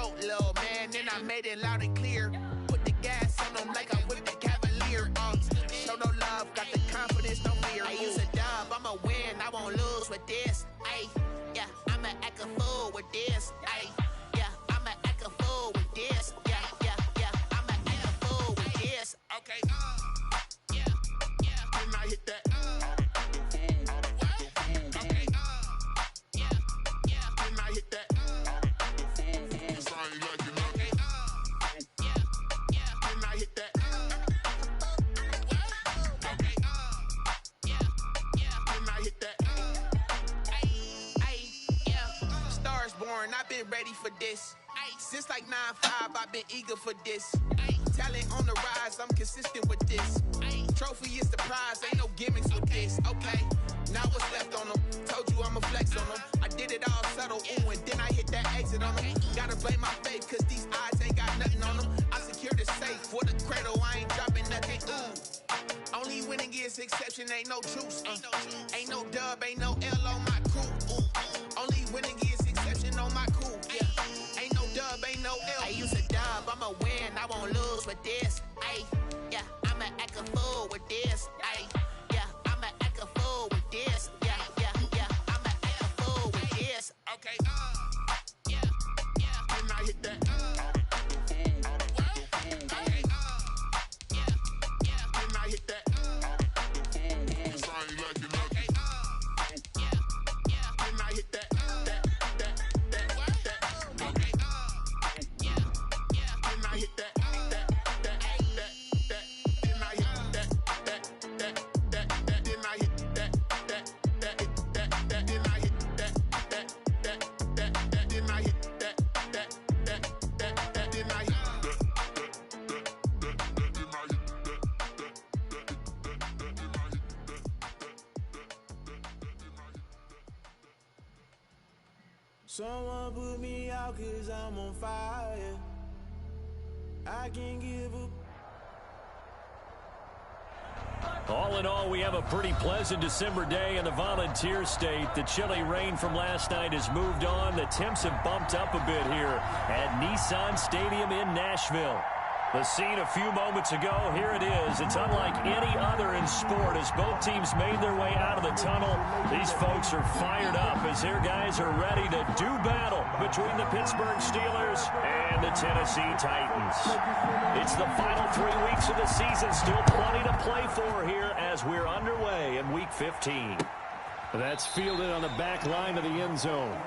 throat, little man. Then I made it loud and clear. Put the gas on them like I'm with the Cavalier. Show no love, got the confidence, no fear. I use a dub, I'ma win, I won't lose with this. Ay, yeah, I'ma act a fool with this. Ay, yeah, I'ma act a fool with this. Yeah, yeah, yeah, I'ma act a fool with this. Okay, yeah, yeah. Then I hit that. Okay, yeah, yeah. Then I hit that. I've been ready for this. Since like 9-5, I've been eager for this. Talent on the rise, I'm consistent with this. Trophy is the prize, ain't no gimmicks with this. Okay, now what's left on them? Told you I'ma flex on them. I did it all subtle, ooh, and then I hit that exit on them. Gotta blame my faith, cause these odds ain't got nothing on them. I secure the safe for the cradle, I ain't dropping nothing, ooh. Only winning is exception, ain't no truce. Ain't no dub, ain't no L on my crew. Only winning is exception on my cool. Yeah, ain't no dub, ain't no L. I use a dub, I'ma win, I won't lose with this. Ay, yeah, I'ma act a fool with this. Ay, yeah, I'ma act a fool with this. Yeah, yeah, yeah, I'ma act a fool with this. Okay, yeah, yeah. Then I hit that. Okay, yeah, yeah. Then I hit that. Someone put me out 'cause I'm on fire. I can't give up. All in all, we have a pretty pleasant December day in the Volunteer State. The chilly rain from last night has moved on. The temps have bumped up a bit here at Nissan Stadium in Nashville. The scene a few moments ago, here it is. It's unlike any other in sport as both teams made their way out of the tunnel. These folks are fired up as their guys are ready to do battle between the Pittsburgh Steelers and the Tennessee Titans. It's the final 3 weeks of the season, still plenty to play for here as we're underway in Week 15. That's fielded on the back line of the end zone.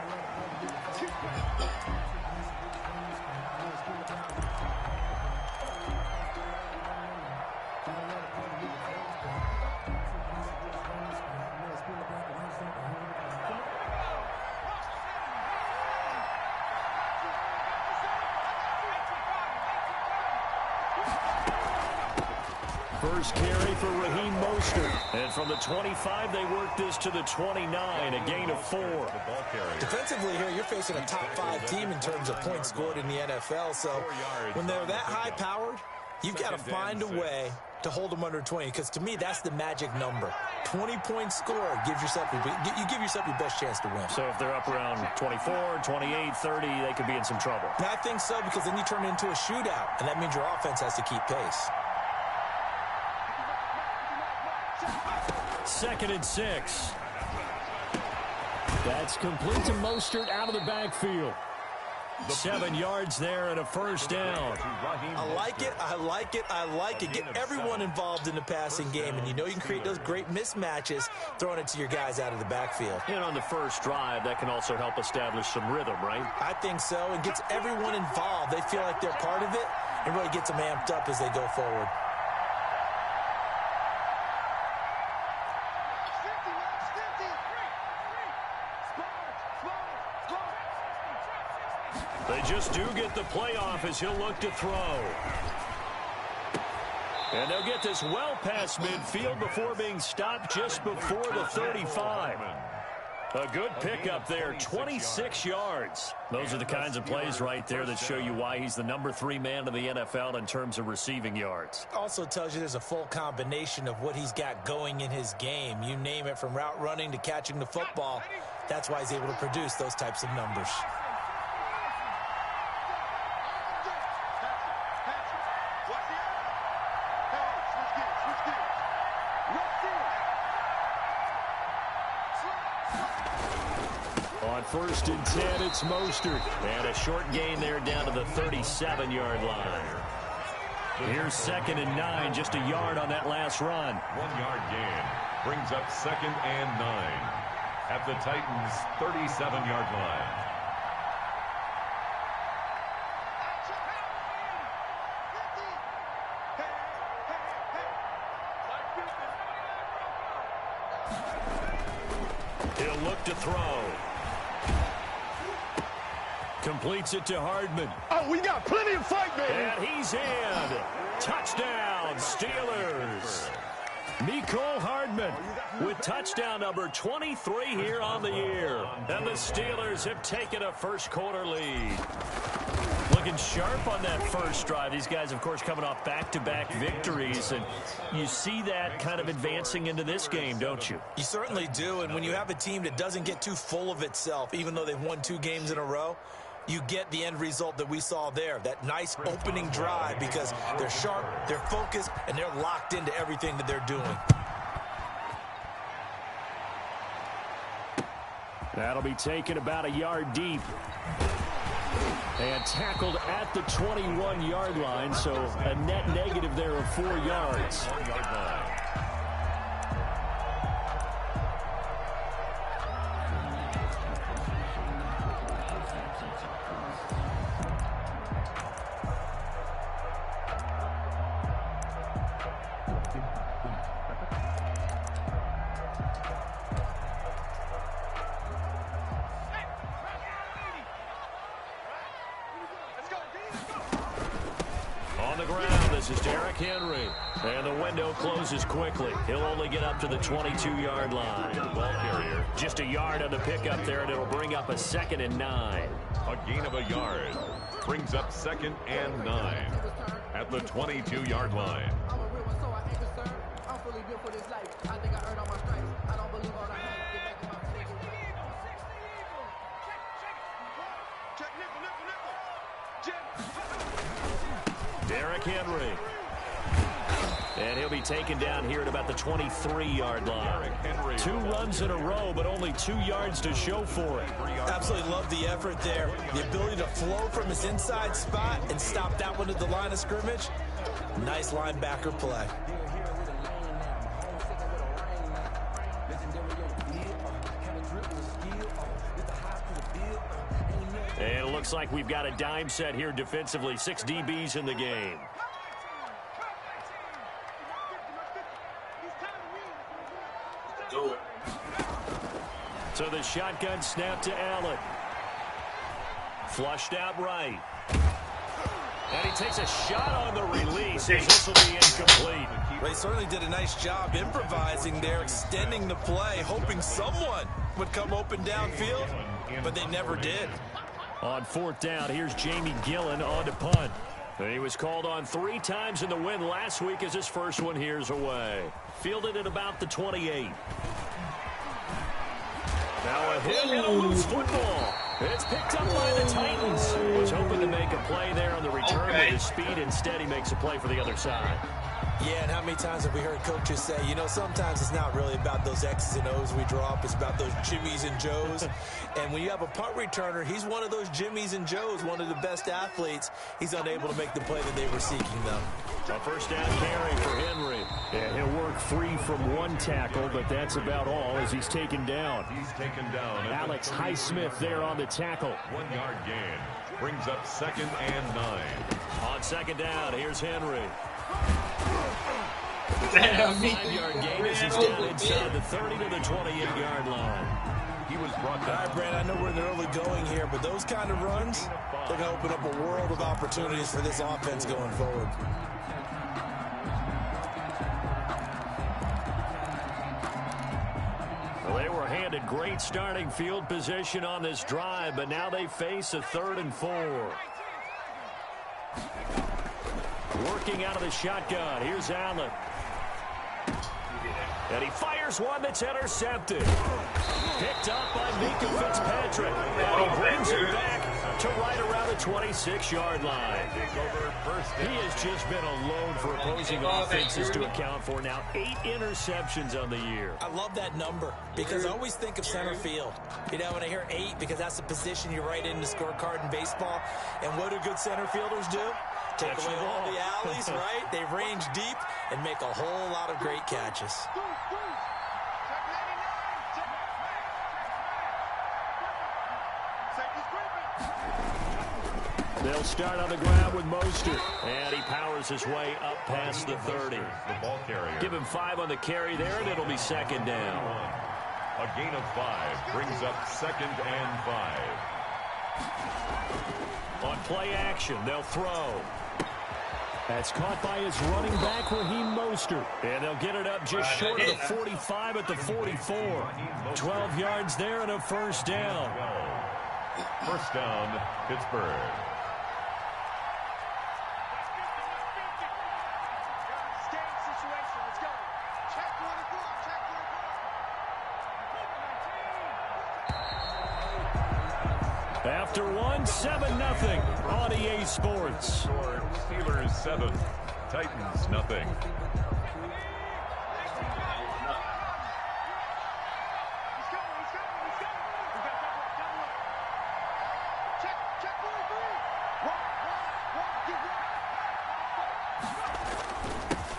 First carry for Raheem Mostert. And from the 25, they work this to the 29, a gain of 4. Defensively here, you're facing a top 5 team in terms of points scored in the NFL. So when they're that high-powered, you've got to find a way to hold them under 20. Because to me, that's the magic number. 20-point score gives yourself you give yourself your best chance to win. So if they're up around 24, 28, 30, they could be in some trouble. And I think so, because then you turn it into a shootout, and that means your offense has to keep pace. 2nd and 6. That's complete to Mostert out of the backfield. 7 yards there and a first down. I like it, I like it, I like it. Get everyone involved in the passing game, and you know you can create those great mismatches throwing it to your guys out of the backfield. And on the first drive, that can also help establish some rhythm, right? I think so. It gets everyone involved. They feel like they're part of it, and really gets them amped up as they go forward. They just do get the playoff as he'll look to throw. And they'll get this well past midfield before being stopped just before the 35. A good pickup there, 26 yards. Those are the kinds of plays right there that show you why he's the number 3 man in the NFL in terms of receiving yards. Also tells you there's a full combination of what he's got going in his game. You name it, from route running to catching the football. That's why he's able to produce those types of numbers. On 1st and 10, it's Mostert. And a short gain there down to the 37-yard line. Here's 2nd and 9, just a yard on that last run. 1-yard gain brings up 2nd and 9 at the Titans' 37-yard line. He'll look to throw. Completes it to Hardman. Oh, we got plenty of fight, baby. And he's in. Touchdown, Steelers. Mecole Hardman with touchdown number 23 here on the year. And the Steelers have taken a first-quarter lead. Looking sharp on that first drive. These guys, of course, coming off back-to-back victories. And you see that kind of advancing into this game, don't you? You certainly do. And when you have a team that doesn't get too full of itself, even though they've won 2 games in a row, you get the end result that we saw there. That nice opening drive because they're sharp, they're focused, and they're locked into everything that they're doing. That'll be taken about a yard deep. And tackled at the 21-yard line, so a net negative there of 4 yards. 1-yard line. Henry. And the window closes quickly. He'll only get up to the 22-yard line. Ball carrier. Just a yard on the pickup there, and it'll bring up a 2nd and 9. A gain of a yard brings up 2nd and 9 at the 22-yard line. Derrick Henry. And he'll be taken down here at about the 23-yard line. 2 runs in a row, but only 2 yards to show for it. Absolutely love the effort there. The ability to flow from his inside spot and stop that one at the line of scrimmage. Nice linebacker play. And it looks like we've got a dime set here defensively. 6 DBs in the game. So the shotgun snap to Allen. Flushed out right. And he takes a shot on the release. This will be incomplete. They certainly did a nice job improvising there, extending the play, hoping someone would come open downfield, but they never did. On 4th down, here's Jamie Gillen on to punt. And he was called on 3 times in the win last week as his first one here's away. Fielded at about the 28. Now a hit and a loose football. It's picked up by the Titans. Was hoping to make a play there on the return with his speed. Instead, he makes a play for the other side. Yeah, and how many times have we heard coaches say, you know, sometimes it's not really about those X's and O's we drop. It's about those Jimmies and Joes. And when you have a punt returner, he's one of those Jimmies and Joes, one of the best athletes. He's unable to make the play that they were seeking, though. A first down carry for Henry. And he'll work free from 1 tackle, but that's about all as he's taken down. He's taken down. Alex Highsmith there on the tackle. 1-yard gain brings up 2nd and 9. On 2nd down, here's Henry. Damn, 5-yard gain as he's down inside the 30 to the 28-yard line. He was brought down. All right, Brad, I know we're in the early going here, but those kind of runs, they're going to open up a world of opportunities for this offense going forward. Well, they were handed great starting field position on this drive, but now they face a 3rd and 4. Working out of the shotgun. Here's Allen. And he fires one that's intercepted. Picked up by Mika Fitzpatrick. And he brings it back to right around the 26-yard line. He has just been a load for opposing offenses to account for. Now 8 interceptions on the year. I love that number because I always think of center field. You know, when I hear 8, because that's the position you write in the scorecard in baseball. And what do good center fielders do? Take away all the alleys, right? They range deep and make a whole lot of great catches. They'll start on the ground with Mostert. And he powers his way up past the 30. The ball carrier. Give him 5 on the carry there, and it'll be second down. A gain of 5 brings up 2nd and 5. On play action, they'll throw. That's caught by his running back, Raheem Mostert. And they'll get it up just short of the 45 at the 44. 12 yards there and a first down. First down, Pittsburgh. After 7-0 on EA Sports. Steelers 7, Titans nothing.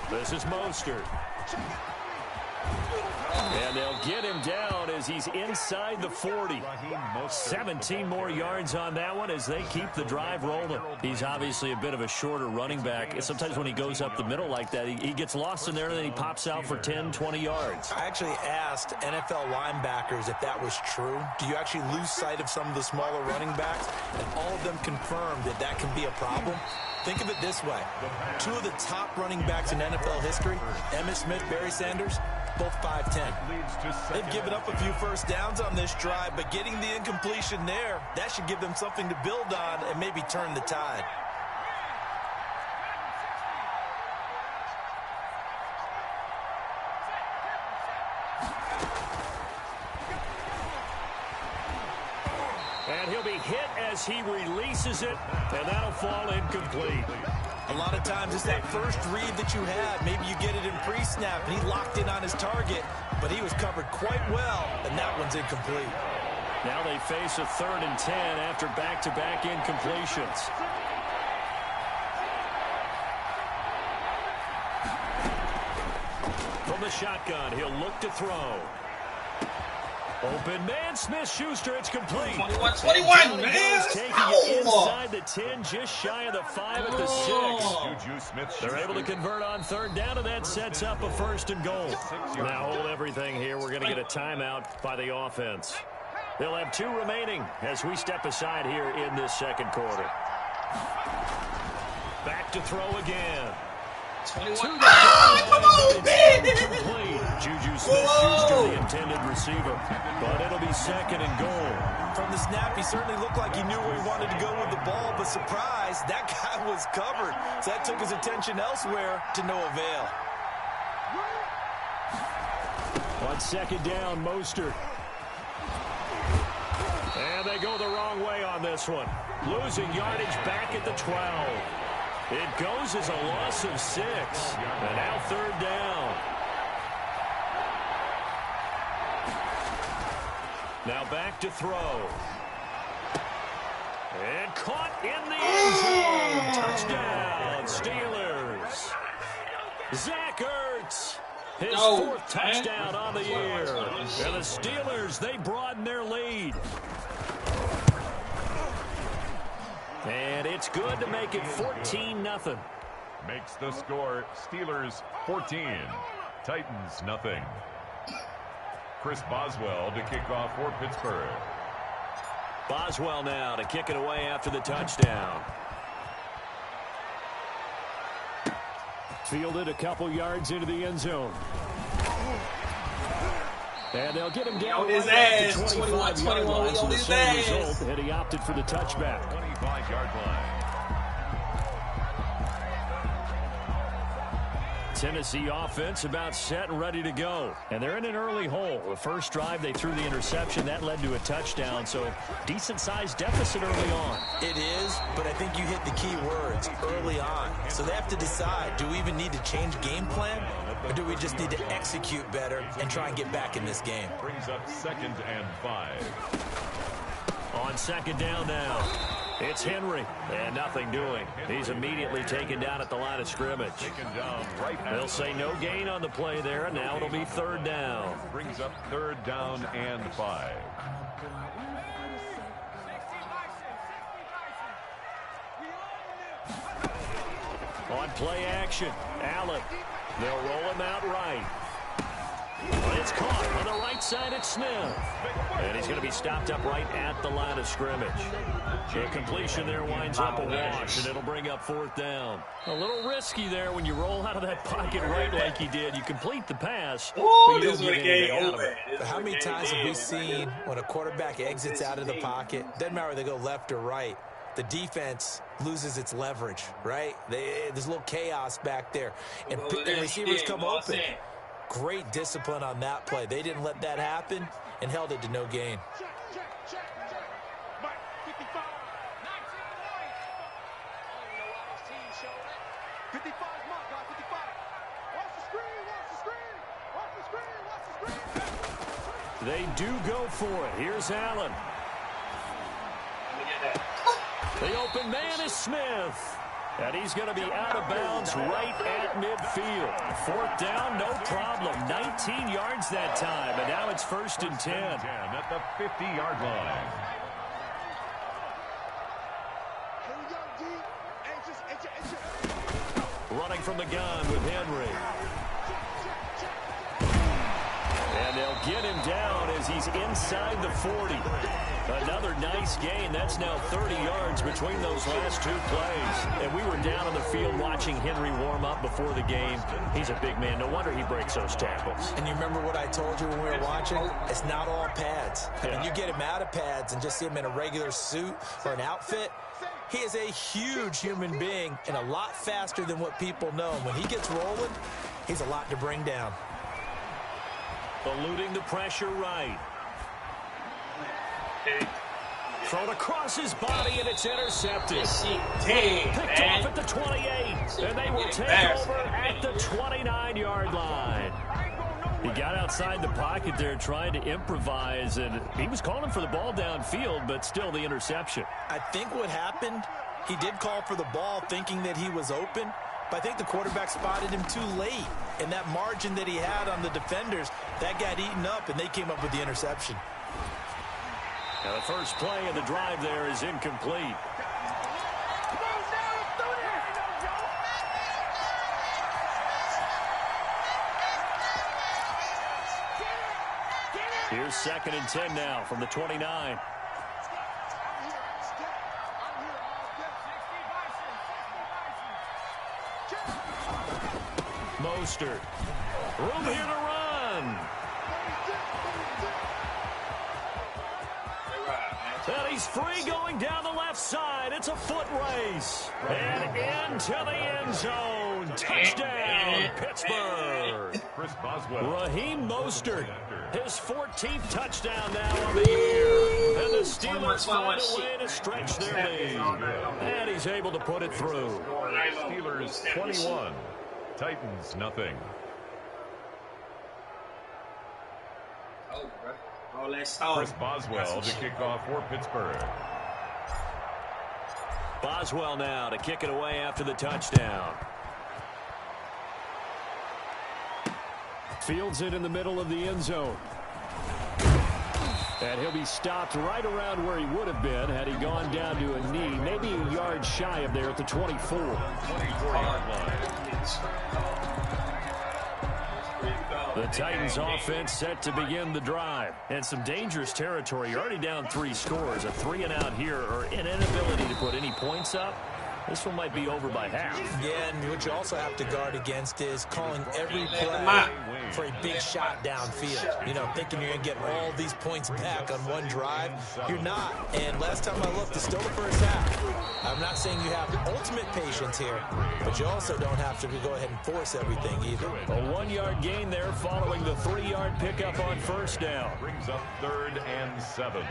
This is Mostert. And they'll get him down as he's inside the 40. 17 more yards on that one as they keep the drive rolling. He's obviously a bit of a shorter running back. Sometimes when he goes up the middle like that, he gets lost in there and then he pops out for 10, 20 yards. I actually asked NFL linebackers if that was true. Do you actually lose sight of some of the smaller running backs? And all of them confirmed that that can be a problem. Think of it this way. 2 of the top running backs in NFL history, Emmitt Smith, Barry Sanders, both 5'10". They've given up a few first downs on this drive, but getting the incompletion there, that should give them something to build on and maybe turn the tide. And he'll be hit as he releases it, and that'll fall incomplete. A lot of times it's that first read that you had. Maybe you get it in pre-snap, and he locked in on his target, but he was covered quite well, and that one's incomplete. Now they face a 3rd and 10 after back-to-back incompletions. From the shotgun, he'll look to throw. Open man, Smith-Schuster, it's complete. 21, man. Taking it inside the 10, just shy of the 5 at the 6. They're able to convert on 3rd down, and that sets up a 1st and goal. Now hold everything here. We're going to get a timeout by the offense. They'll have 2 remaining as we step aside here in this 2nd quarter. Back to throw again. 21. Come on, man! Juju Smith-Schuster, the intended receiver. But it'll be 2nd and goal. From the snap, he certainly looked like he knew where he wanted to go with the ball, but surprise, that guy was covered. So that took his attention elsewhere to no avail. On 2nd down, Mostert. And they go the wrong way on this one. Losing yardage back at the 12. It goes as a loss of 6. And now 3rd down. Now back to throw. And caught in the end zone. Touchdown, Steelers. Zach Ertz. His 4th touchdown on the year. And the Steelers, they broaden their lead. And it's good to make it 14-0. Makes the score Steelers 14, Titans nothing. Chris Boswell to kick off for Pittsburgh. Boswell now to kick it away after the touchdown. Fielded a couple yards into the end zone. And they'll get him down on his ass. 21, on his ass. And he opted for the touchback. 25-yard line. Tennessee offense about set and ready to go. And they're in an early hole. The first drive, they threw the interception. That led to a touchdown, so decent-sized deficit early on. It is, but I think you hit the key words, early on. So they have to decide, do we even need to change game plan, or do we just need to execute better and try and get back in this game? Brings up 2nd and 5. On 2nd down now, it's Henry, and nothing doing. He's immediately taken down at the line of scrimmage. Taken down right now. They'll say no gain on the play there, and now it'll be 3rd down. Brings up 3rd down and 5. On play action, Allen. They'll roll him out right. But it's caught on the right side at Smith. And he's going to be stopped up right at the line of scrimmage. The completion there winds up a wash, and it'll bring up 4th down. A little risky there when you roll out of that pocket right like he did. You complete the pass, but you don't get anything out of it. But how many times have we seen when a quarterback exits out of the pocket, doesn't matter whether they go left or right, the defense loses its leverage, right? There's a little chaos back there. And receivers come open. Great discipline on that play. They didn't let that happen and held it to no gain. They do go for it. Here's Allen. The open man is Smith. And he's going to be out of bounds right at midfield. 4th down, no problem. 19 yards that time, and now it's 1st and 10. At the 50-yard line. Running from the gun with Henry. And they'll get him down as he's inside the 40. Another nice gain. That's now 30 yards between those last 2 plays. And we were down on the field watching Henry warm up before the game. He's a big man. No wonder he breaks those tackles. And you remember what I told you when we were watching? It's not all pads. I mean, you get him out of pads and just see him in a regular suit or an outfit. He is a huge human being and a lot faster than what people know. When he gets rolling, he's a lot to bring down. Eluding the pressure right. Thrown across his body, and it's intercepted. Picked off at the 28, and they will take over at the 29-yard line. He got outside the pocket there trying to improvise, and he was calling for the ball downfield, but still the interception. I think what happened, he did call for the ball thinking that he was open, but I think the quarterback spotted him too late. And that margin that he had on the defenders, that got eaten up, and they came up with the interception. Now the first play of the drive there is incomplete. Here's 2nd and 10 now from the 29. Mostert. Room here to run. And he's free going down the left side. It's a foot race. And into the end zone. Touchdown, Pittsburgh. Chris Boswell. Raheem Mostert, his 14th touchdown now of the year. And the Steelers find a way to stretch their lead. And he's able to put it through. Steelers 21. Titans nothing. Chris Boswell to kick off for Pittsburgh. Boswell now to kick it away after the touchdown. Fields it in the middle of the end zone. And he'll be stopped right around where he would have been had he gone down to a knee, maybe a yard shy of there at the 24. 24-yard line. The Titans offense set to begin the drive. And some dangerous territory. You're already down 3 scores. A 3-and-out here or an inability to put any points up This one might be over by half. Yeah, and what you also have to guard against is calling every play for a big shot downfield. You know, thinking you're going to get all these points back on one drive. You're not. And last time I looked, it's still the first half. I'm not saying you have ultimate patience here, but you also don't have to go ahead and force everything either. A 1-yard gain there following the 3-yard pickup on first down. Brings up 3rd and 7.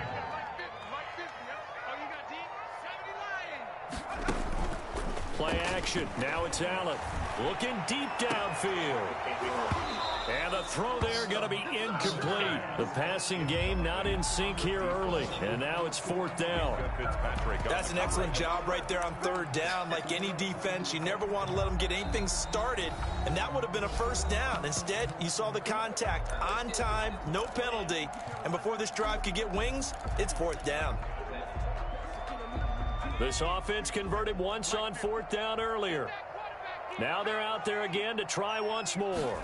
Play action. Now it's Allen. Looking deep downfield. And the throw there going to be incomplete. The passing game not in sync here early. And now it's 4th down. That's an excellent job right there on 3rd down. Like any defense, you never want to let them get anything started. And that would have been a first down. Instead, you saw the contact on time, no penalty. And before this drive could get wings, it's 4th down. This offense converted once on 4th down earlier. Now they're out there again to try once more.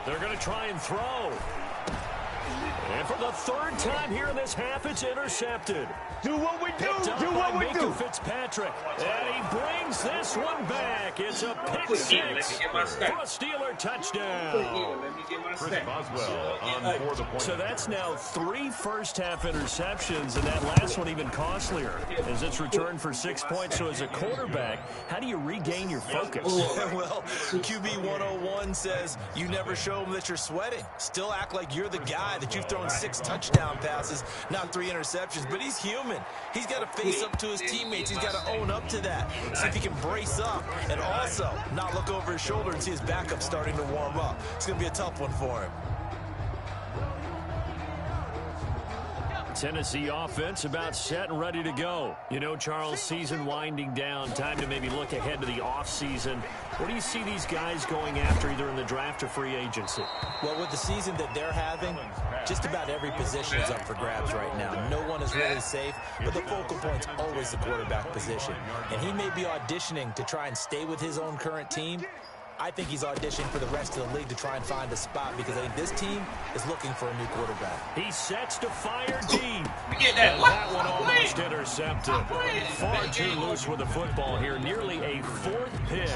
They're going to try and throw. And for the 3rd time here in this half, it's intercepted. Do what we do. Do what we do. Fitzpatrick. And he brings this one back. It's a pick six for a Steeler touchdown. Chris Boswell on for the point. So that's now 3 first-half interceptions, and that last one even costlier as it's returned for 6 points. So as a quarterback, how do you regain your focus? Well, QB 101 says you never show them that you're sweating. Still act like you're the guy that you've thrown 6 touchdown passes, not 3 interceptions. But he's human. He's got to face up to his teammates. He's got to own up to that. See if he can brace up and also not look over his shoulder and see his backup starting to warm up. It's going to be a tough one for him. Tennessee offense about set and ready to go. You know, Charles, season winding down, time to maybe look ahead to the offseason. What do you see these guys going after either in the draft or free agency? Well, with the season that they're having, just about every position is up for grabs right now. No one is really safe, but the focal point's always the quarterback position. And he may be auditioning to try and stay with his own current team. I think he's auditioning for the rest of the league to try and find a spot because I think this team is looking for a new quarterback. He sets to fire deep. Get that. That one almost intercepted. Far too loose with the football here. Nearly a 4th pick.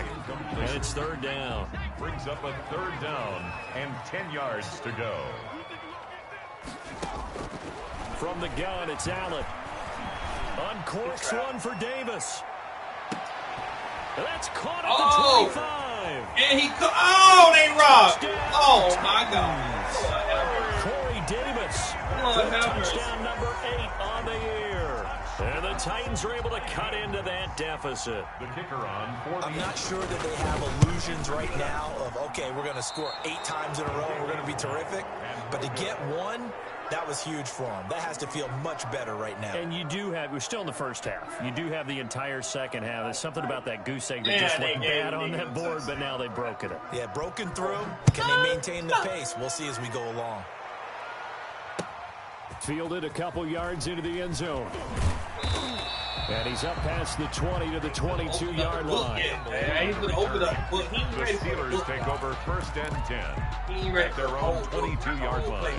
And it's 3rd down. Brings up a 3rd down and 10 yards to go. From the gun, it's Allen. Uncorks one for Davis. That's caught at the 25. And he they robbed. Oh, my God. Corey Davis. Touchdown number 8 on the year. And the Titans are able to cut into that deficit. The kicker on for I'm not sure that they have illusions right now of, okay, we're going to score 8 times in a row and we're going to be terrific. But to get one, that was huge for them. That has to feel much better right now. And you do have, we're still in the first half. You do have the entire second half. There's something about that goose egg that just looked bad on that board, but now they've broken it. Yeah, broken through. Can they maintain the pace? We'll see as we go along. Fielded a couple yards into the end zone. And he's up past the 20 to the 22-yard line. He's going to open up. the Steelers take over 1st and 10 at their own 22-yard line.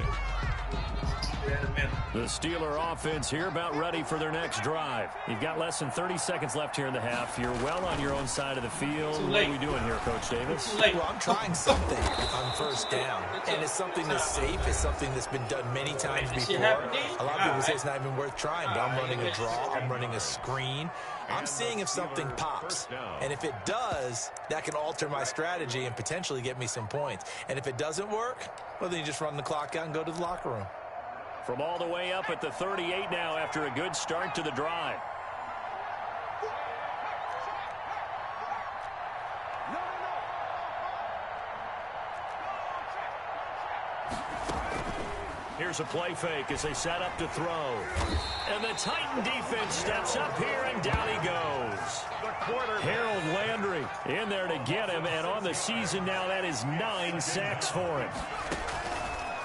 The Steeler offense here about ready for their next drive. You've got less than 30 seconds left here in the half. You're well on your own side of the field. What are we doing here, Coach Davis? Well, I'm trying something on 1st down. And it's something that's safe. It's something that's been done many times before. A lot of people say it's not even worth trying, but I'm running a draw. I'm running a screen. I'm seeing if something pops. And if it does, that can alter my strategy and potentially get me some points. And if it doesn't work, well, then you just run the clock out and go to the locker room. From all the way up at the 38 now after a good start to the drive. Here's a play fake as they set up to throw. And the Titan defense steps up here, and down he goes. Harold Landry in there to get him, and on the season now, that is 9 sacks for him.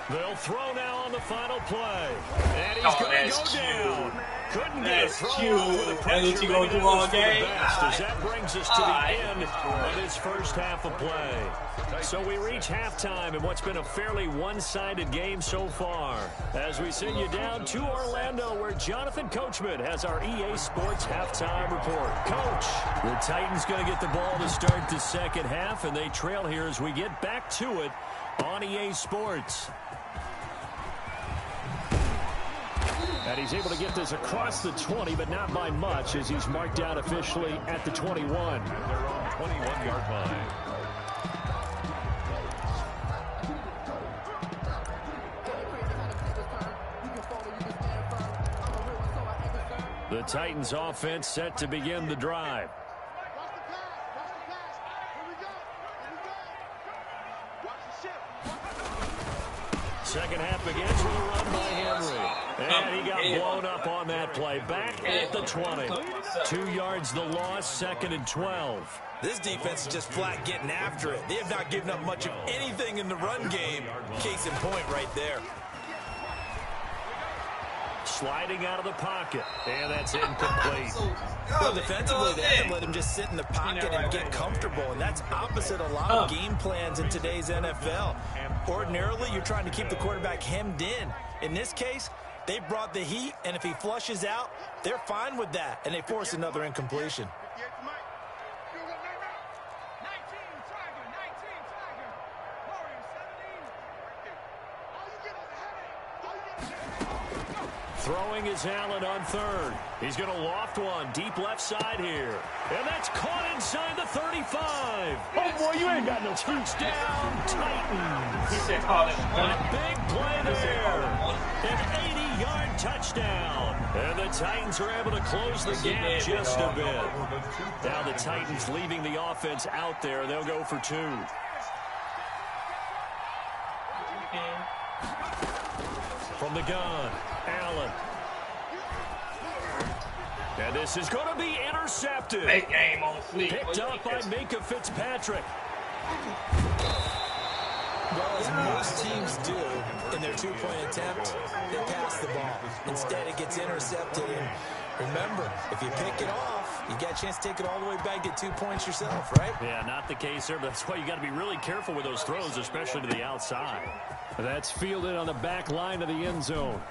They'll throw now on the final play. And he's going to go down. Couldn't get a throw off with the pressure. That's what you gonna do all game? As that brings us to the end of this first half of play. So we reach halftime in what's been a fairly one-sided game so far. As we send you down to Orlando, where Jonathan Coachman has our EA Sports halftime report. Coach, the Titans going to get the ball to start the second half, and they trail here as we get back to it on EA Sports. And he's able to get this across the 20, but not by much, as he's marked out officially at the 21. Their own 21-yard line. The Titans offense set to begin the drive. Second half begins with a run by Henry. And he got blown up on that play. Back at the 20. 2 yards the loss, second and 12. This defense is just flat getting after it. They have not given up much of anything in the run game. Case in point right there. Sliding out of the pocket. And that's incomplete. Well, defensively, they haven't let him just sit in the pocket and get comfortable, and that's opposite a lot of game plans in today's NFL. Ordinarily, you're trying to keep the quarterback hemmed in. In this case, they brought the heat, and if he flushes out, they're fine with that, and they force another incompletion. Throwing is Allen on third. He's going to loft one deep left side here. And that's caught inside the 35. Oh, boy, you ain't got no touchdown. Titans. A big play there. An 80-yard touchdown. And the Titans are able to close the gap just a bit. Now the Titans leaving the offense out there. They'll go for 2. From the gun, Allen. And this is going to be intercepted. Big game on fleek. Picked up by Minkah Fitzpatrick. Well, as most teams do in their two-point attempt, they pass the ball. Instead, it gets intercepted. And remember, if you pick it off, you got a chance to take it all the way back, get 2 points yourself, right? Yeah, not the case there, but that's why you got to be really careful with those throws, especially to the outside. That's fielded on the back line of the end zone.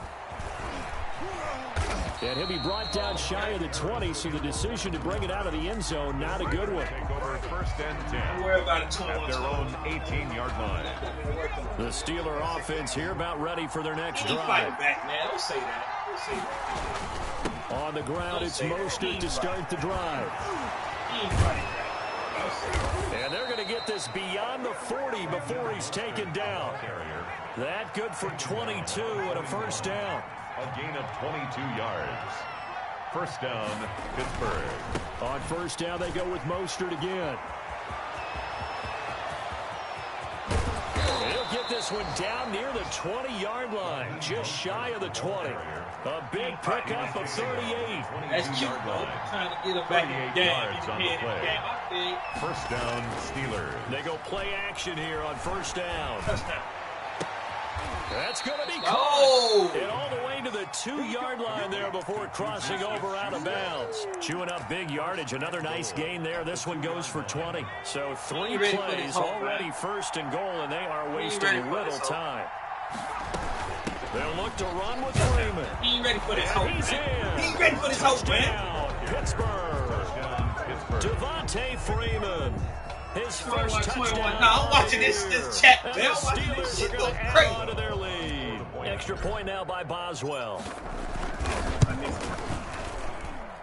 And he'll be brought down shy of the 20, so the decision to bring it out of the end zone, not a good one. Take over first and 10. At their own 18-yard line. The Steeler offense here about ready for their next drive. Fight back, man. Don't say that. Don't say that. On the ground, it's Mostert to start the drive. And they're going to get this beyond the 40 before he's taken down. That good for 22 and a first down. A gain of 22 yards. First down, Pittsburgh. On first down, they go with Mostert again. He'll get this one down near the 20-yard line, just shy of the 20. A big pickup of 38. That's cute, bro. Trying to get him back in the game. Yards on the play. First down, Steelers. They go play action here on first down. That's going to be caught. Oh! And all the way to the 2-yard line there before crossing over out of bounds. Chewing up big yardage. Another nice gain there. This one goes for 20. So 3 plays already first and goal, and they are wasting little time. They'll look to run with Freeman. He ain't ready for this hope, He's man. in. He ain't ready for this hope, man. Pittsburgh. Devontae Freeman. His first touchdown. No, I'm watching this chat, man. And the I'm watching this Steelers shit are go going to add crazy. on to their lead. Extra point now by Boswell.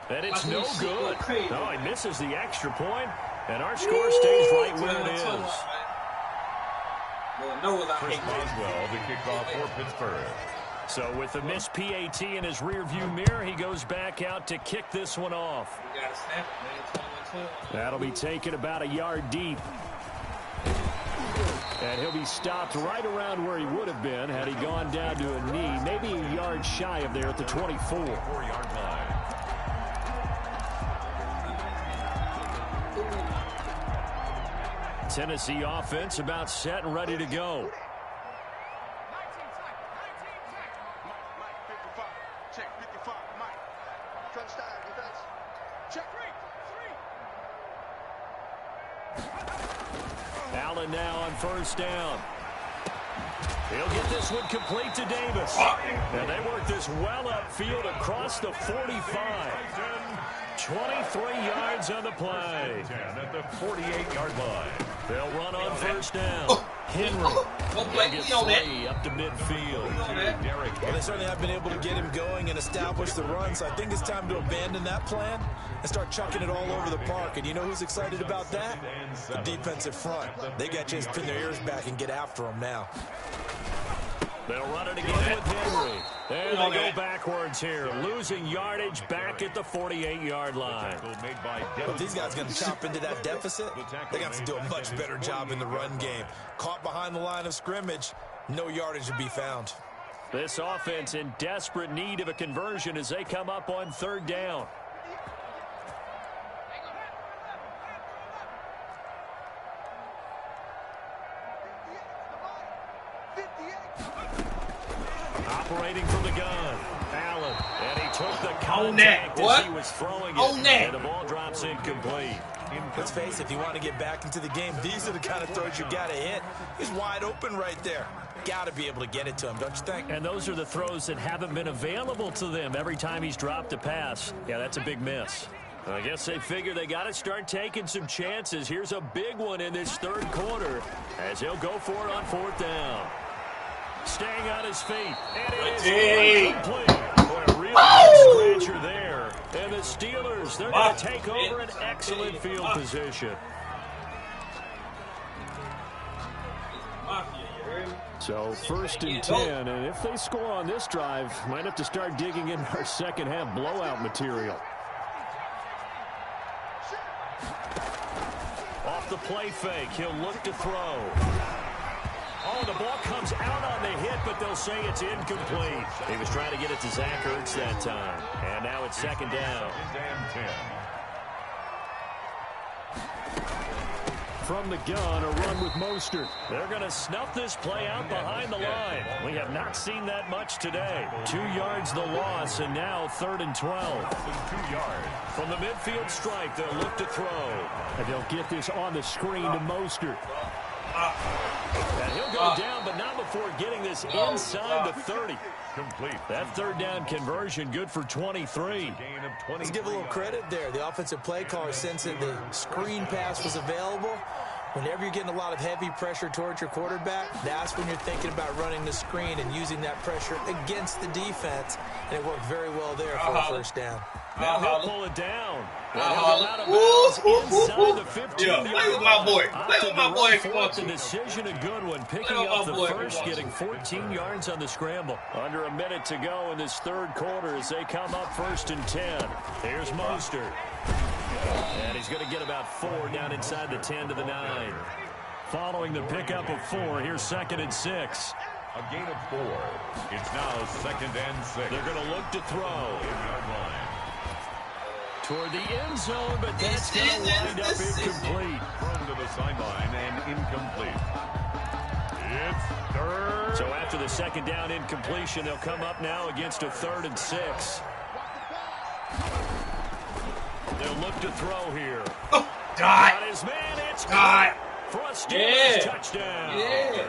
And it's no good. No, he misses the extra point, and our score stays right where it is. Chris Boswell to kick off for Pittsburgh. So with the missed PAT in his rearview mirror, he goes back out to kick this one off. You gotta snap it, man. 21-12. That'll be taken about a yard deep. And he'll be stopped right around where he would have been had he gone down to a knee, maybe a yard shy of there at the 24. 4-yard line. Tennessee offense about set and ready to go. Check 55, Mike. Touchdown, defense. Check 3. Allen now on first down. He'll get this one complete to Davis. And they work this well upfield across the 45. 23 yards on the play. 10 at the 48-yard line. They'll run on first down. Henry gets 3 up to midfield. Well, they certainly have been able to get him going and establish the run, so I think it's time to abandon that plan and start chucking it all over the park. And you know who's excited about that? The defensive front. They got a chance to pin their ears back and get after him now. They'll run it again with Henry. And they go backwards here, losing yardage back at the 48-yard line. If these guys going to chop into that deficit, they got to do a much better job in the run game. Caught behind the line of scrimmage, no yardage to be found. This offense in desperate need of a conversion as they come up on third down. Operating from the gun, Allen, and he took the contact as he was throwing it, and the ball drops incomplete. Let's face it, if you want to get back into the game, these are the kind of throws you got to hit. He's wide open right there. Got to be able to get it to him, don't you think? And those are the throws that haven't been available to them every time he's dropped a pass. Yeah, that's a big miss. I guess they figure they got to start taking some chances. Here's a big one in this third quarter as he'll go for it on fourth down. Staying on his feet, and it is incomplete. Boy, a real scratcher there. And the Steelers, they're going to take over an excellent field position. So first and 10, and if they score on this drive, might have to start digging in our second half blowout material. Off the play fake, he'll look to throw. Oh, the ball comes out on the hit, but they'll say it's incomplete. He was trying to get it to Zach Ertz that time. And now it's second down. From the gun, a run with Mostert. They're going to snuff this play out behind the line. We have not seen that much today. 2 yards the loss, and now 3rd and 12. 2 yards. From the midfield strike, they'll look to throw. And they'll get this on the screen to Mostert. And he'll go down, but not before getting this inside the 30. Complete. That third down conversion good for 23. Let's give a little credit there. The offensive play caller sensing the screen pass was available. Whenever you're getting a lot of heavy pressure towards your quarterback, that's when you're thinking about running the screen and using that pressure against the defense. And it worked very well there for a first down. Now he'll pull it down. Out of bounds inside the 15. Yeah, play with my boy. Play with my boy if you want The to. decision, a good one. Picking up the first, getting 14 yards on the scramble. Under a minute to go in this third quarter as they come up 1st and 10. Here's Mostert. And he's going to get about 4 down inside the 10 to the 9. Following the pickup of 4, here's 2nd and 6. A gain of 4. It's now 2nd and 6. They're going to look to throw. Toward the end zone, but that's going to wind up incomplete. Thrown to the sideline and incomplete. It's 3rd. So after the second down incompletion, they'll come up now against a 3rd and 6. They'll look to throw here. Oh, God. Got his man, it's God. For a Steelers touchdown. Yeah.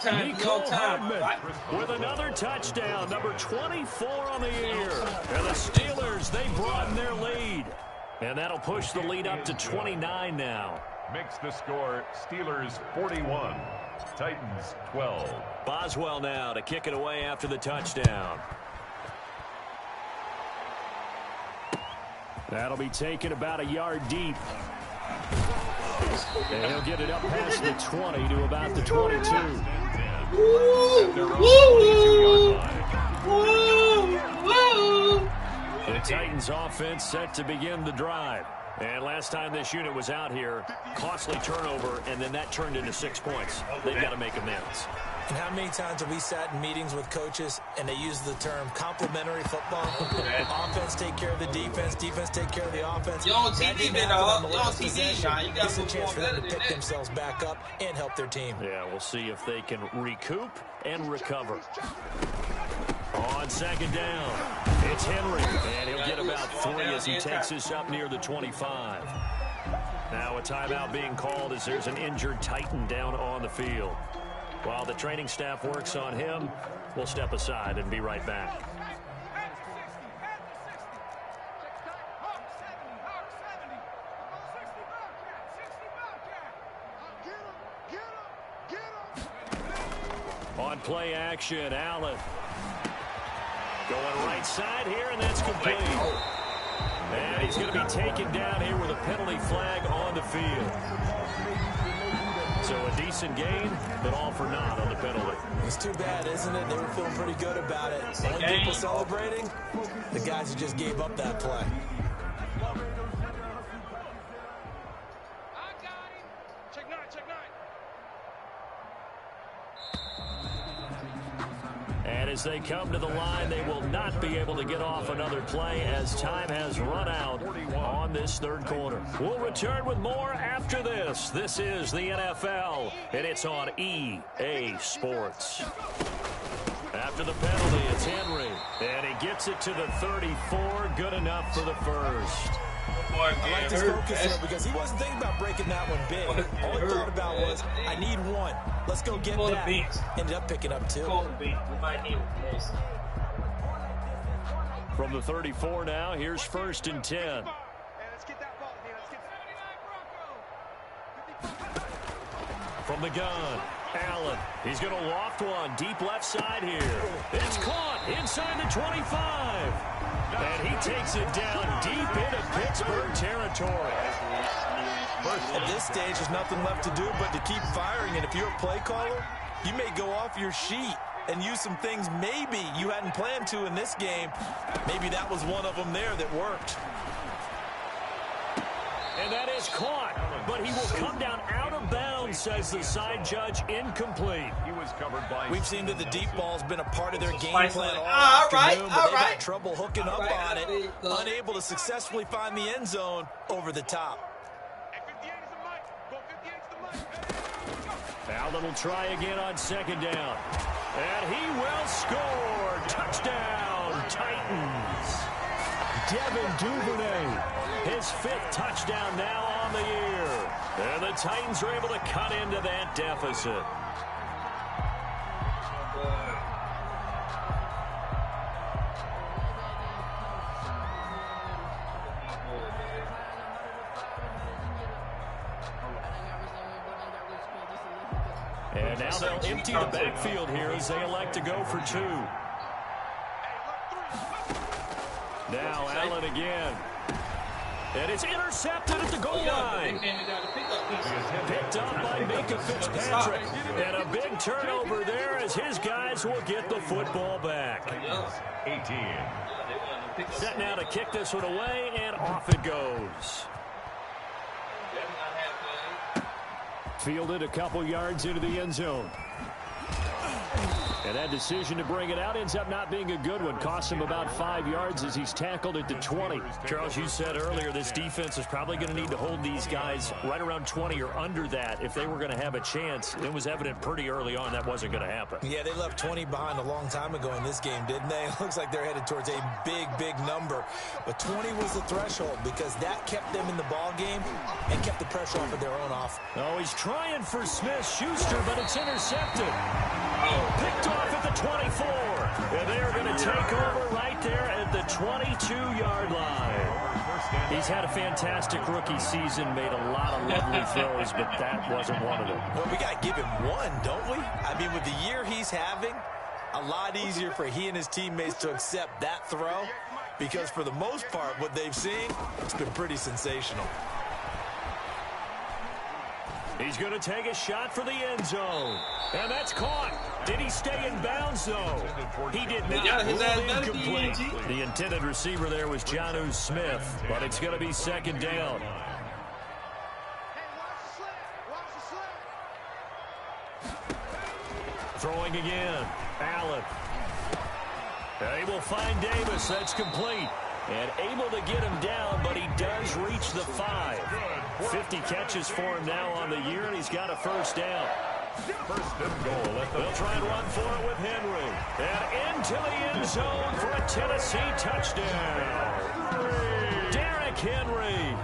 Nicole Hardman with another touchdown, number 24 on the year. And the Steelers, they broaden their lead. And that'll push the lead up to 29 now. Makes the score Steelers 41, Titans 12. Boswell now to kick it away after the touchdown. That'll be taken about a yard deep. And he'll get it up past the 20 to about the 22. The Titans offense set to begin the drive. And last time this unit was out here, costly turnover, and then that turned into 6 points. They've got to make amends. And how many times have we sat in meetings with coaches and they use the term complementary football? Offense take care of the defense, defense take care of the offense. Yo, TV, man, on the yo, last TV, possession. man. You got It's a to chance for them to better pick than that. themselves back up and help their team. Yeah, we'll see if they can recoup and recover. On second down. It's Henry, and he'll get about 3 as he takes this up near the 25. Now a timeout being called as there's an injured Titan down on the field. While the training staff works on him, we'll step aside and be right back. On play action, Allen. Going right side here, and that's complete. And he's going to be taken down here with a penalty flag on the field. So a decent gain, but all for naught on the penalty. It's too bad, isn't it? They were feeling pretty good about it. Only people celebrating, the guys who just gave up that play. And as they come to the line, they will not be able to get off another play as time has run out on this third quarter. We'll return with more after this. This is the NFL, and it's on EA Sports. After the penalty, it's Henry, and he gets it to the 34. Good enough for the first. I like his focus here because he wasn't thinking about breaking that one big. All he thought about was, I need one. Let's go get that. Ended up picking up 2. From the 34 now, here's 1st and 10. From the gun, Allen. He's going to loft one deep left side here. It's caught inside the 25. And he takes it down deep into Pittsburgh territory. At this stage, there's nothing left to do but to keep firing. And if you're a play caller, you may go off your sheet and use some things maybe you hadn't planned to in this game. Maybe that was one of them there that worked. And that is caught, but he will come down out of bounds, says the side judge. Incomplete. He was covered by. We've seen that the deep ball's been a part of their game plan all afternoon, but they've had trouble hooking up on it, unable to successfully find the end zone over the top. Allen will try again on 2nd down. And he will score. Touchdown, Titans. Devin Duvernay, his 5th touchdown now on the year. And the Titans are able to cut into that deficit. And now they'll empty the backfield here as they elect to go for 2. Now Allen again. And it's intercepted at the goal line. Picked up by Micah Fitzpatrick. And a big turnover there as his guys will get the football back. 18. Set now to kick this one away, and off it goes. Fielded a couple yards into the end zone. And that decision to bring it out ends up not being a good one. Costs him about 5 yards as he's tackled at the 20. Charles, you said earlier this defense is probably going to need to hold these guys right around 20 or under that if they were going to have a chance. It was evident pretty early on that wasn't going to happen. Yeah, they left 20 behind a long time ago in this game, didn't they? It looks like they're headed towards a big, big number. But 20 was the threshold because that kept them in the ball game and kept the pressure off of their own offense. Oh, he's trying for Smith-Schuster, but it's intercepted. Picked off at the 24. And they are going to take over right there at the 22-yard line. He's had a fantastic rookie season, made a lot of lovely throws, but that wasn't one of them. Well, we got to give him one, don't we? I mean, with the year he's having, a lot easier for he and his teammates to accept that throw because for the most part, what they've seen, it's been pretty sensational. He's going to take a shot for the end zone. And that's caught. Did he stay in bounds, though? He did not. Incomplete. The intended receiver there was Jonnu Smith, but it's going to be 2nd down. Throwing again. Allen. They will find Davis. That's complete. And able to get him down, but he does reach the 5. 50 catches for him now on the year, and he's got a 1st down. First and goal. They'll try and run for it with Henry. And into the end zone for a Tennessee touchdown. Derrick Henry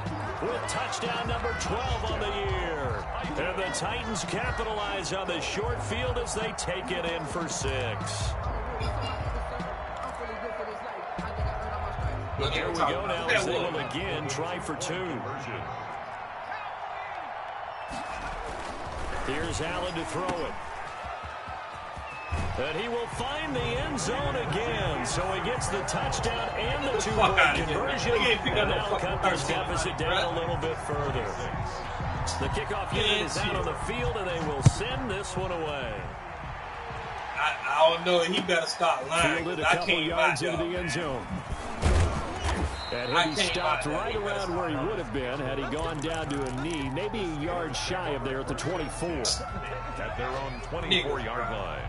with touchdown number 12 on the year. And the Titans capitalize on the short field as they take it in for 6. Here we go now as they will again try for 2. Here's Allen to throw it. And he will find the end zone again. So he gets the touchdown and the 2-point conversion. And that'll cut this deficit down a little bit further. The kickoff unit is out on the field, and they will send this one away. I don't know. He better start lying. Fielded a couple yards into the end zone. And he stopped right around where he would have been had he gone down to a knee, maybe a yard shy of there at the 24. At their own 24-yard line.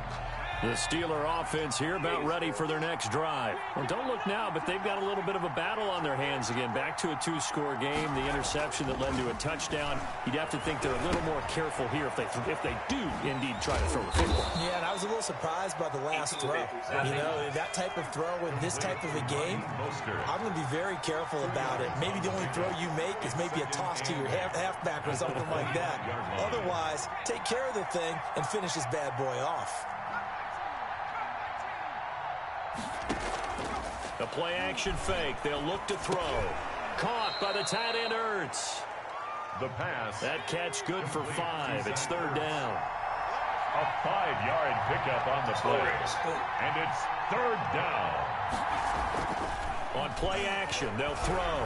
The Steeler offense here about ready for their next drive. Well, don't look now, but they've got a little bit of a battle on their hands again. Back to a 2-score game. The interception that led to a touchdown. You'd have to think they're a little more careful here if they do indeed try to throw the football. Yeah, and I was a little surprised by the last throw. You know, that type of throw in this type of a game, I'm going to be very careful about it. Maybe the only throw you make is maybe a toss to your halfback or something like that. Otherwise, take care of the thing and finish this bad boy off. The play-action fake. They'll look to throw. Caught by the tight end, Ertz. The pass. That catch good for 5. It's 3rd down. A 5-yard pickup on the play. And it's 3rd down. On play action, they'll throw.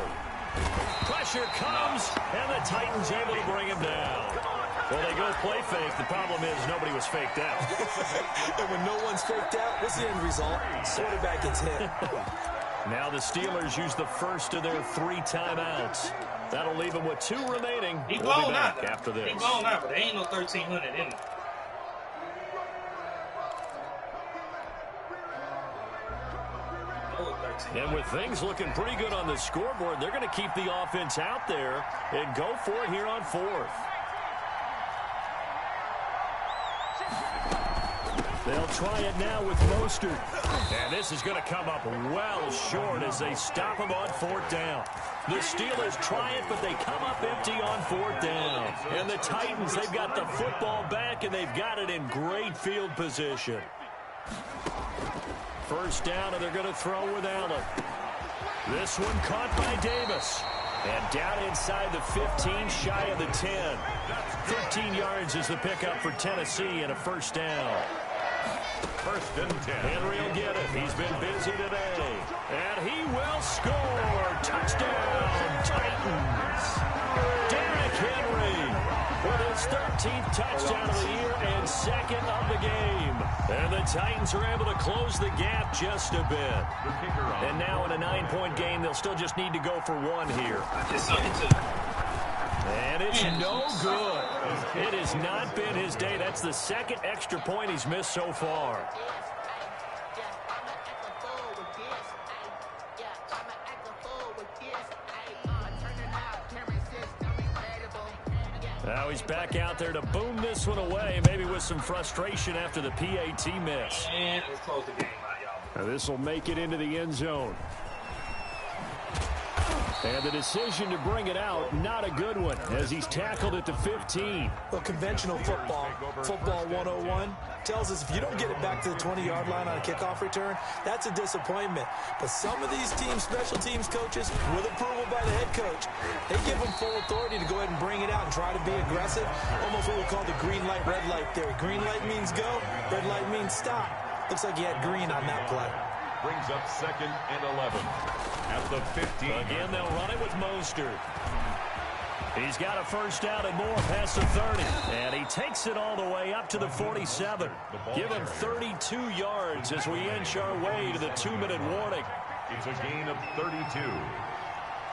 Pressure comes, and the Titans able to bring him down. Well, they go play fake. The problem is nobody was faked out. And when no one's faked out, what's the end result? Quarterback gets hit. Now the Steelers use the first of their 3 timeouts. That'll leave them with 2 remaining. He we'll blown be back out. after this. He blown out, but there ain't no 1,300 in there. And with things looking pretty good on the scoreboard, they're going to keep the offense out there and go for it here on 4th. They'll try it now with Mostert. And this is going to come up well short as they stop him on 4th down. The Steelers try it, but they come up empty on 4th down. And the Titans, they've got the football back, and they've got it in great field position. 1st down, and they're going to throw with Allen. This one caught by Davis. And down inside the 15, shy of the 10. 13 yards is the pickup for Tennessee and a 1st down. 1st and 10. Henry will get it. He's been busy today. And he will score. Touchdown, Titans. Derrick Henry with his 13th touchdown of the year and 2nd of the game. And the Titans are able to close the gap just a bit. And now in a 9-point game, they'll still just need to go for 1 here. And it's no good. It has not been his day. That's the 2nd extra point he's missed so far. Now he's back out there to boom this one away, maybe with some frustration after the PAT miss. And let's close the game out, y'all. Now this will make it into the end zone. And the decision to bring it out, not a good one, as he's tackled at the 15. Well, conventional football 101, tells us if you don't get it back to the 20-yard line on a kickoff return, that's a disappointment. But some of these teams, special teams coaches, with approval by the head coach, they give them full authority to go ahead and bring it out and try to be aggressive, almost what we call the green light, red light theory. Green light means go, red light means stop. Looks like he had green on that play. Brings up 2nd and 11 at the 15. Again, they'll run it with Mostert. He's got a 1st down and more past the 30. And he takes it all the way up to the 47. Give him 32 yards as we inch our way to the 2-minute warning. It's a gain of 32.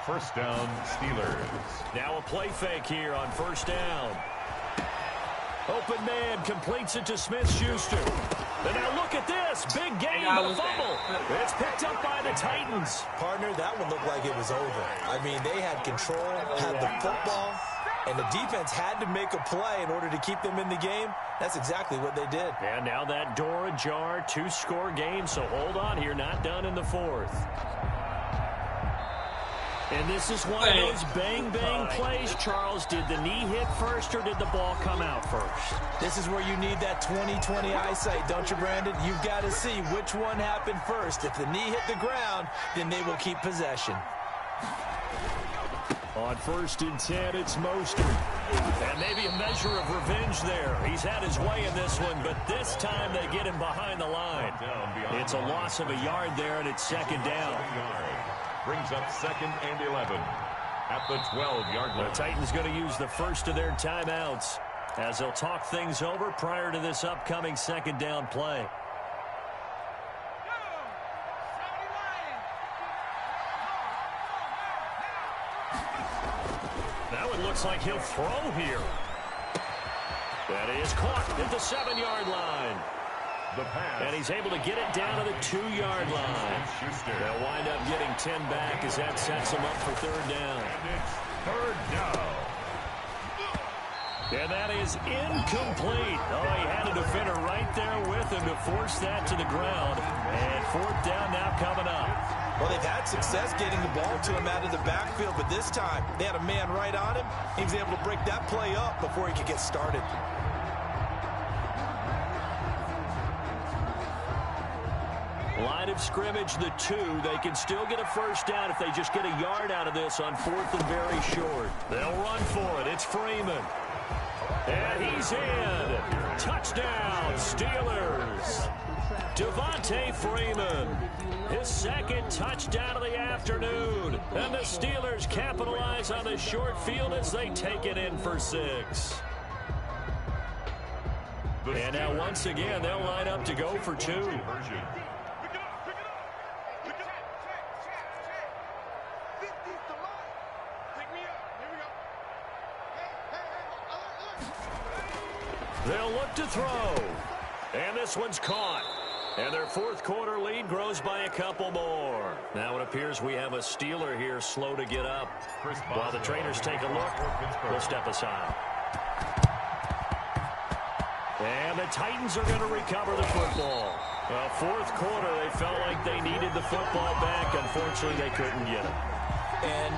1st down, Steelers. Now a play fake here on 1st down. Open man completes it to Smith-Schuster. And now look at this. Big game, but a fumble. It's picked up by the Titans. Partner, that one looked like it was over. I mean, they had control, had the football, And the defense had to make a play in order to keep them in the game. That's exactly what they did. And now that door ajar, 2-score game, so hold on here, not done in the fourth. And this is one of those bang-bang plays, Charles. Did the knee hit first or did the ball come out first? This is where you need that 20/20 eyesight, don't you, Brandon? You've got to see which one happened first. If the knee hit the ground, then they will keep possession. On 1st and 10, it's Mostert. And maybe a measure of revenge there. He's had his way in this one, but this time they get him behind the line. It's a loss of a yard there, and it's 2nd down. Brings up 2nd and 11 at the 12-yard line. The Titans going to use the first of their timeouts as they'll talk things over prior to this upcoming 2nd down play. Now it looks like he'll throw here. That is caught at the 7-yard line. The pass. And he's able to get it down to the 2-yard line. They'll wind up getting 10 back as that sets him up for 3rd down. And it's 3rd down. And that is incomplete. Oh, he had a defender right there with him to force that to the ground. And 4th down now coming up. Well, they've had success getting the ball to him out of the backfield, but this time they had a man right on him. He was able to break that play up before he could get started. Line of scrimmage, the 2. They can still get a 1st down if they just get a yard out of this on 4th and very short. They'll run for it. It's Freeman. And he's in. Touchdown, Steelers. Devontae Freeman. His 2nd touchdown of the afternoon. And the Steelers capitalize on the short field as they take it in for 6. And now once again, they'll line up to go for 2. They'll look to throw. And this one's caught. And their 4th quarter lead grows by a couple more. Now it appears we have a Steeler here slow to get up. While the trainers take a look, we'll step aside. And the Titans are going to recover the football. Well, 4th quarter, they felt like they needed the football back. Unfortunately, they couldn't get it. And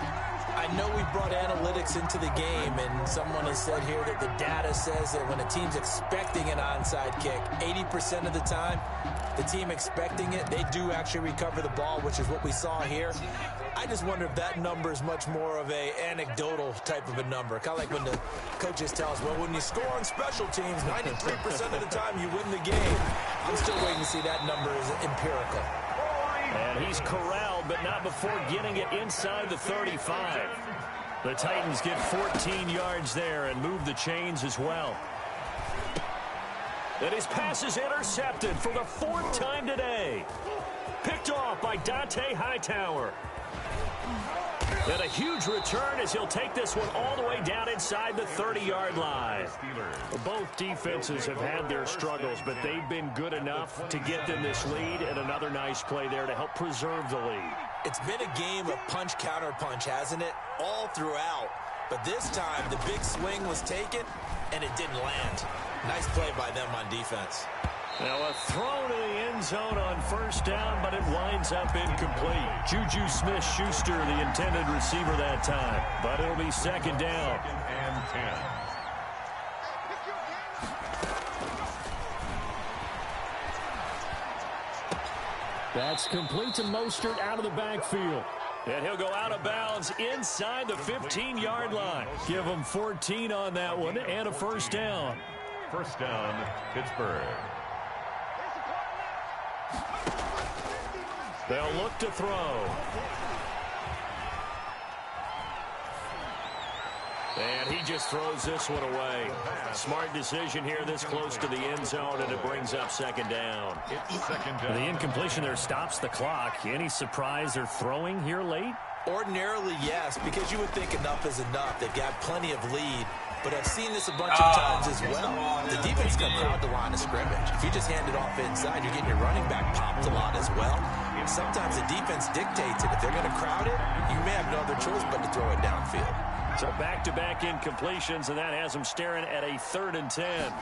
I know we brought analytics into the game, and someone has said here that the data says that when a team's expecting an onside kick, 80% of the time, the team expecting it, they do actually recover the ball, which is what we saw here. I just wonder if that number is much more of a anecdotal type of a number. Kind of like when the coaches tell us, well, when you score on special teams, 93% of the time you win the game. I'm still waiting to see that number is empirical. And he's corralled, but not before getting it inside the 35. The Titans get 14 yards there and move the chains as well. And his pass is intercepted for the 4th time today. Picked off by Dante Hightower. And a huge return as he'll take this one all the way down inside the 30-yard line. Both defenses have had their struggles, but they've been good enough to get them this lead, and another nice play there to help preserve the lead. It's been a game of punch-counter-punch, hasn't it? All throughout. But this time, the big swing was taken, and it didn't land. Nice play by them on defense. Now a throw to the end zone on 1st down, but it winds up incomplete. Juju Smith-Schuster, the intended receiver that time. But it'll be 2nd down. 2nd and 10. That's complete to Mostert out of the backfield. And he'll go out of bounds inside the 15-yard line. Give him 14 on that one and a 1st down. 1st down, Pittsburgh. They'll look to throw. And he just throws this one away. Smart decision here this close to the end zone, and it brings up 2nd down. It's 2nd down. The incompletion there stops the clock. Any surprise they're throwing here late? Ordinarily, yes, because you would think enough is enough. They've got plenty of lead. But I've seen this a bunch of times as well. The defense comes crowd the line of scrimmage. If you just hand it off inside, you're getting your running back popped a lot as well. Sometimes the defense dictates it. If they're going to crowd it, you may have no other choice but to throw it downfield. So back-to-back incompletions, and that has them staring at a 3rd and 10.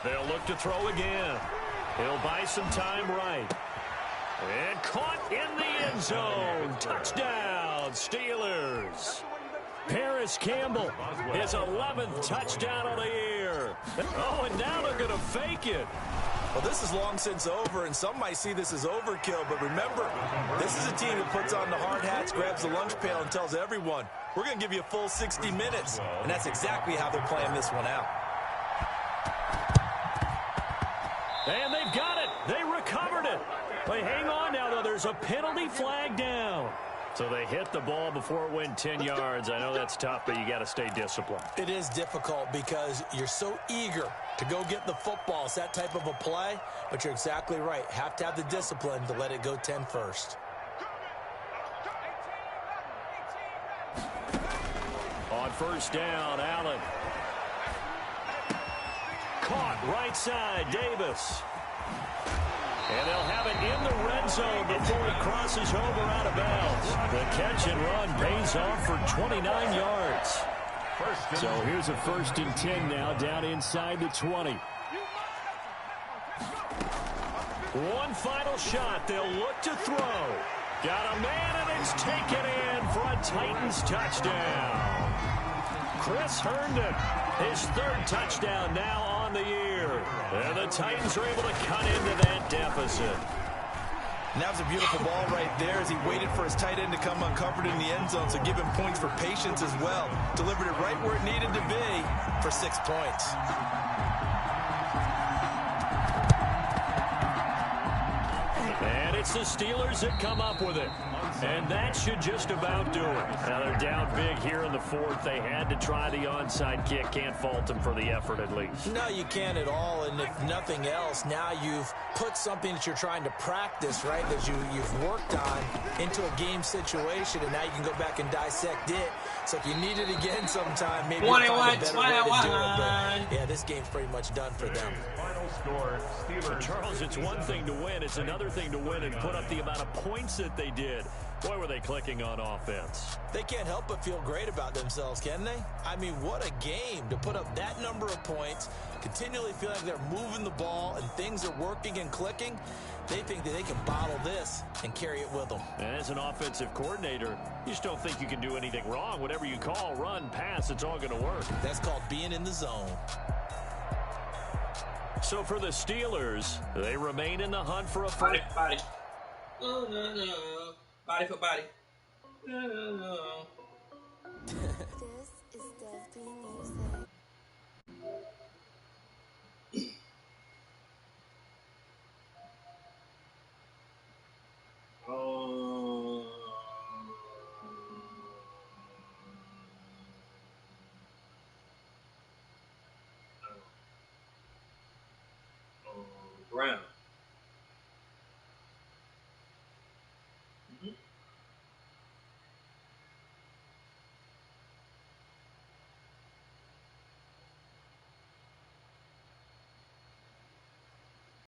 They'll look to throw again. He'll buy some time right. And caught in the end zone. Touchdown, Steelers. Paris Campbell, his 11th touchdown of the year. Oh, and now they're going to fake it. Well, this is long since over, and some might see this as overkill, but remember, this is a team that puts on the hard hats, grabs the lunch pail, and tells everyone, we're going to give you a full 60 minutes. And that's exactly how they're playing this one out. And they've got it. They recovered it. But hang on now, though. There's a penalty flag down. So they hit the ball before it went 10 yards. I know that's tough, but you got to stay disciplined. It is difficult because you're so eager to go get the football. It's that type of a play, but you're exactly right. Have to have the discipline to let it go 10 first. On first down, Allen. Caught right side, Davis. And they'll have it in the red zone before he crosses over out of bounds. The catch and run pays off for 29 yards. So here's a 1st and 10 now, down inside the 20. One final shot. They'll look to throw. Got a man, and it's taken in for a Titans touchdown. Chris Herndon, his 3rd touchdown now on the year. And the Titans are able to cut into that deficit. And that was a beautiful ball right there as he waited for his tight end to come uncovered in the end zone, so give him points for patience as well. Delivered it right where it needed to be for 6 points. And it's the Steelers that come up with it. And that should just about do it. Now they're down big here in the 4th. They had to try the onside kick. Can't fault them for the effort at least. No, you can't at all. And if nothing else, now you've put something that you're trying to practice, right, that you've worked on into a game situation, and now you can go back and dissect it. So if you need it again sometime, maybe you'll find a better way to do it. But, yeah, this game's pretty much done for them. Final score, Steelers. Charles, it's one thing to win. It's another thing to win and put up the amount of points that they did. Boy, were they clicking on offense. They can't help but feel great about themselves, can they? I mean, what a game to put up that number of points, continually feel like they're moving the ball and things are working and clicking. They think that they can bottle this and carry it with them. And as an offensive coordinator, you just don't think you can do anything wrong. Whatever you call, run, pass, it's all going to work. That's called being in the zone. So for the Steelers, they remain in the hunt for a first. Body. Oh, no. Body for body. No. This is Dev Music. Brown.